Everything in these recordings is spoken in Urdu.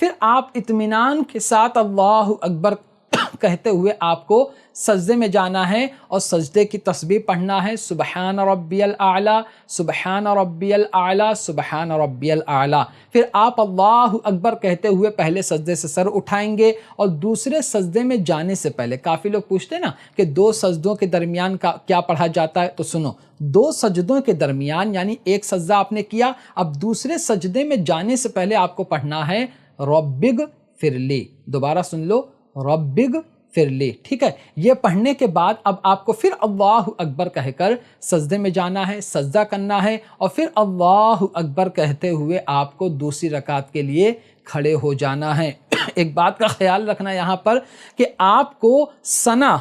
پھر آپ اطمینان کے ساتھ اللہ اکبر کہتے ہوئے آپ کو سجدے میں جانا ہے اور سجدے کی تسبیح پڑھنا ہے، سبحان ربی الاعلیٰ، سبحان ربی الاعلیٰ، سبحان ربی الاعلیٰ۔ پھر آپ اللہ اکبر کہتے ہوئے پہلے سجدے سے سر اٹھائیں گے اور دوسرے سجدے میں جانے سے پہلے، کافی لوگ پوچھتے ہیں نا کہ دو سجدوں کے درمیان کیا پڑھا جاتا ہے، تو سنو، دو سجدوں کے درمیان یعنی ایک سجدہ آپ نے کیا، اب دوسرے سجدے میں جانے سے پہلے آپ کو پڑھنا ہے ربگ فرلی، دوبارہ سن لو، ربگ فرلی، ٹھیک ہے۔ یہ پڑھنے کے بعد اب آپ کو پھر اللہ اکبر کہہ کر سجدے میں جانا ہے، سجدہ کرنا ہے، اور پھر اللہ اکبر کہتے ہوئے آپ کو دوسری رکعت کے لیے کھڑے ہو جانا ہے۔ ایک بات کا خیال رکھنا یہاں پر کہ آپ کو ثنا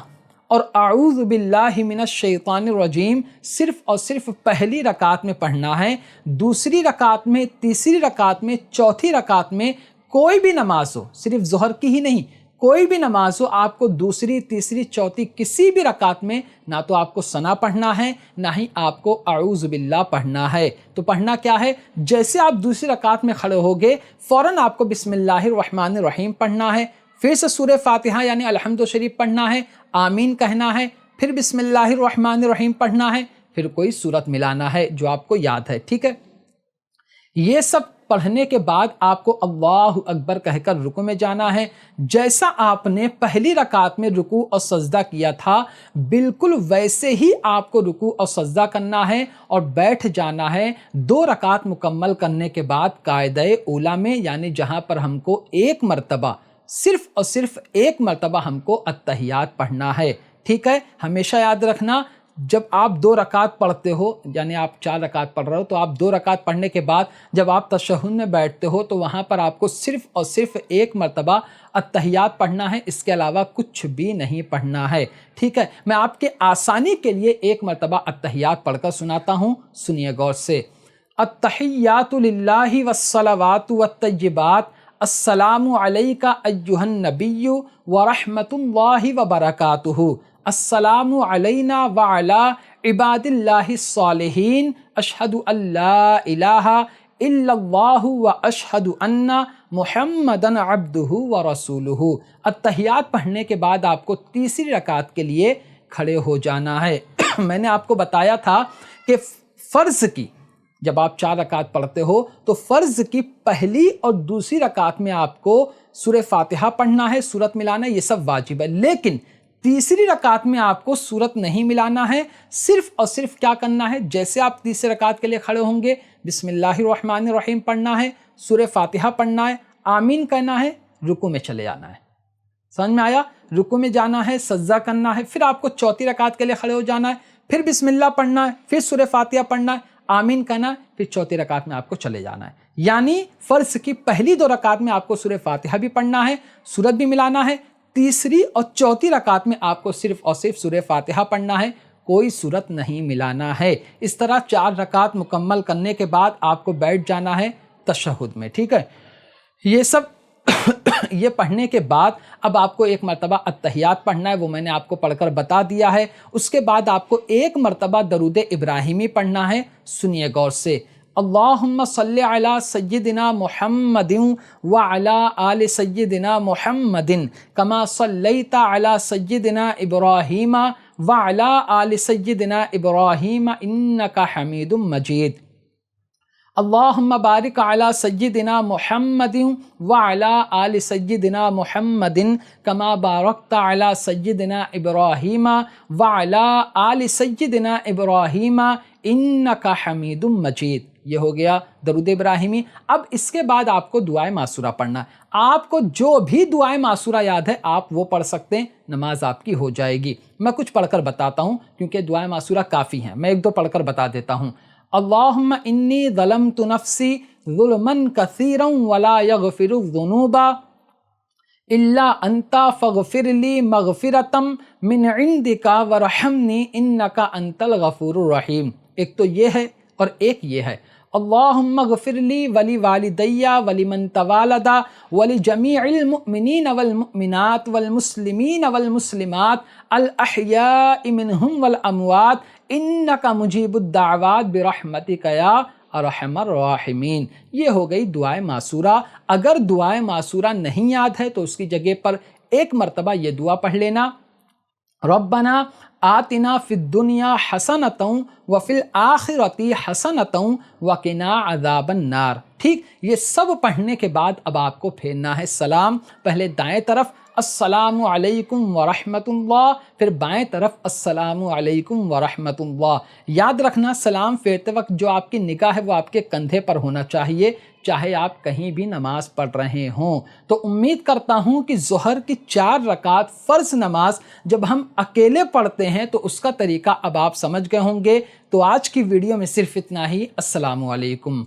اور اعوذ باللہ من الشیطان الرجیم صرف اور صرف پہلی رکعت میں پڑھنا ہے، دوسری رکعت میں، تیسری رکعت میں، چوتھی رکعت میں کوئی بھی نماز ہو، صرف ظہر کی ہی نہیں، کوئی بھی نماز ہو، آپ کو دوسری، تیسری، چوتھی کسی بھی رکعت میں نہ تو آپ کو ثنا پڑھنا ہے، نہ ہی آپ کو اعوذ باللہ پڑھنا ہے۔ تو پڑھنا کیا ہے؟ جیسے آپ دوسری رکعت میں کھڑے ہوگے فوراً آپ کو بسم اللہ الرحمن الرحیم پڑھنا ہے، پھر سے سورہ فاتحہ یعنی الحمد شریف پڑھنا ہے، آمین کہنا ہے، پھر بسم اللہ الرحمن الرحیم پڑھنا ہے، پھر کوئی سورت ملانا ہے جو آپ کو یاد ہے، ٹھیک ہے۔ یہ سب پڑھنے کے بعد آپ کو اللہ اکبر کہہ کر رکوع میں جانا ہے، جیسا آپ نے پہلی رکعت میں رکوع اور سجدہ کیا تھا بالکل ویسے ہی آپ کو رکوع اور سجدہ کرنا ہے اور بیٹھ جانا ہے۔ دو رکعت مکمل کرنے کے بعد قاعدہ اولیٰ میں یعنی جہاں پر ہم کو ایک مرتبہ، صرف اور صرف ایک مرتبہ ہم کو التحیات پڑھنا ہے، ٹھیک ہے۔ ہمیشہ یاد رکھنا جب آپ دو رکعت پڑھتے ہو یعنی آپ 4 رکعت پڑھ رہے ہو تو آپ 2 رکعت پڑھنے کے بعد جب آپ تشہد میں بیٹھتے ہو تو وہاں پر آپ کو صرف اور صرف ایک مرتبہ التحیات پڑھنا ہے، اس کے علاوہ کچھ بھی نہیں پڑھنا ہے، ٹھیک ہے۔ میں آپ کے آسانی کے لیے ایک مرتبہ التحیات پڑھ کر سناتا ہوں، سنیے غور سے۔ التحیات للہ والصلوات والطیبات، السلام علیک ایھا النبی ورحمۃ اللہ وبرکاتہ، السلام علینا وعلی عباد اللہ الصالحین، اشہد ان لا الہ الا اللہ واشہد ان محمدًا عبدہ ورسولہ۔ التحیات پڑھنے کے بعد آپ کو تیسری رکعت کے لیے کھڑے ہو جانا ہے۔ میں نے آپ کو بتایا تھا کہ فرض کی جب آپ 4 رکعت پڑھتے ہو تو فرض کی پہلی اور دوسری رکعت میں آپ کو سورہ فاتحہ پڑھنا ہے، سورت ملانا ہے، یہ سب واجب ہے، لیکن تیسری رکعت میں آپ کو سورت نہیں ملانا ہے، صرف اور صرف کیا کرنا ہے، جیسے آپ تیسری رکعت کے لیے کھڑے ہوں گے بسم اللہ الرحمن الرحیم پڑھنا ہے، سورہ فاتحہ پڑھنا ہے، آمین کہنا ہے، رکوع میں چلے جانا ہے۔ سمجھ میں آیا؟ رکوع میں جانا ہے، سجدہ کرنا ہے، پھر آپ کو چوتھی رکعت کے لیے کھڑے ہو جانا ہے، پھر بسم اللہ پڑھنا ہے، پھر سورہ فاتحہ پڑھنا ہے، آمین کہنا ہے، پھر چوتھی رکعت میں آپ کو چلے جانا ہے۔ یعنی فرض کی پہلی 2 رکعت میں آپ کو سورہ فاتحہ بھی پڑھنا ہے، سورت بھی ملانا ہے، تیسری اور چوتھی رکعت میں آپ کو صرف اور صرف سورہ فاتحہ پڑھنا ہے، کوئی سورت نہیں ملانا ہے۔ اس طرح 4 رکعت مکمل کرنے کے بعد آپ کو بیٹھ جانا ہے تشہد میں، ٹھیک ہے۔ یہ سب یہ پڑھنے کے بعد اب آپ کو ایک مرتبہ التحیات پڑھنا ہے، وہ میں نے آپ کو پڑھ کر بتا دیا ہے۔ اس کے بعد آپ کو ایک مرتبہ درود ابراہیمی پڑھنا ہے، سنیے غور سے۔ اللہم صلی علی سیدنا محمد وعلی آل سیدنا محمد کما صلیت علی سیدنا ابراہیم وعلی آل سیدنا ابراہیم انک حمید مجید۔ اللہم بارک علی سیدنا محمد وعلی آل سیدنا محمد کما بارکت علی سیدنا ابراہیم وعلی آل سیدنا ابراہیم انک حمید مجید۔ یہ ہو گیا درود ابراہیمی۔ اب اس کے بعد آپ کو دعائے معصورہ پڑھنا ہے۔ آپ کو جو بھی دعائے معصورہ یاد ہے آپ وہ پڑھ سکتے ہیں، نماز آپ کی ہو جائے گی۔ میں کچھ پڑھ کر بتاتا ہوں کیونکہ دعائے معصورہ کافی ہیں، میں 1-2 پڑھ کر بتا دیتا ہوں۔ اللہم انی ظلمت نفسی ظلما کثیرا ولا یغفر الذنوب الا انت فاغفر لی مغفرۃ من عندک ورحمنی انک انت الغفور الرحیم۔ ایک تو یہ ہے اور ایک یہ ہے، اللہم اغفر لی ولی والدی ولمن تولد ولجمیع المؤمنین والمؤمنات والمسلمین والمسلمات الاحیاء منہم والاموات انک مجیب الدعوات برحمتک یا ارحم الراحمین۔ یہ ہو گئی دعائے معصورہ۔ اگر دعائے معصورہ نہیں یاد ہے تو اس کی جگہ پر ایک مرتبہ یہ دعا پڑھ لینا، ربنا آتنا فی الدنیا حسنۃ وفی الآخرۃ حسنۃ وقنا عذاب النار۔ ٹھیک، یہ سب پڑھنے کے بعد اب آپ کو پھیرنا ہے سلام، پہلے دائیں طرف السلام علیکم ورحمۃ اللہ، پھر بائیں طرف السلام علیکم ورحمۃ اللہ۔ یاد رکھنا سلام پھیرتے وقت جو آپ کی نگاہ ہے وہ آپ کے کندھے پر ہونا چاہیے، چاہے آپ کہیں بھی نماز پڑھ رہے ہوں۔ تو امید کرتا ہوں کہ ظہر کی 4 رکعت فرض نماز جب ہم اکیلے پڑھتے ہیں تو اس کا طریقہ اب آپ سمجھ گئے ہوں گے۔ تو آج کی ویڈیو میں صرف اتنا ہی۔ السلام علیکم۔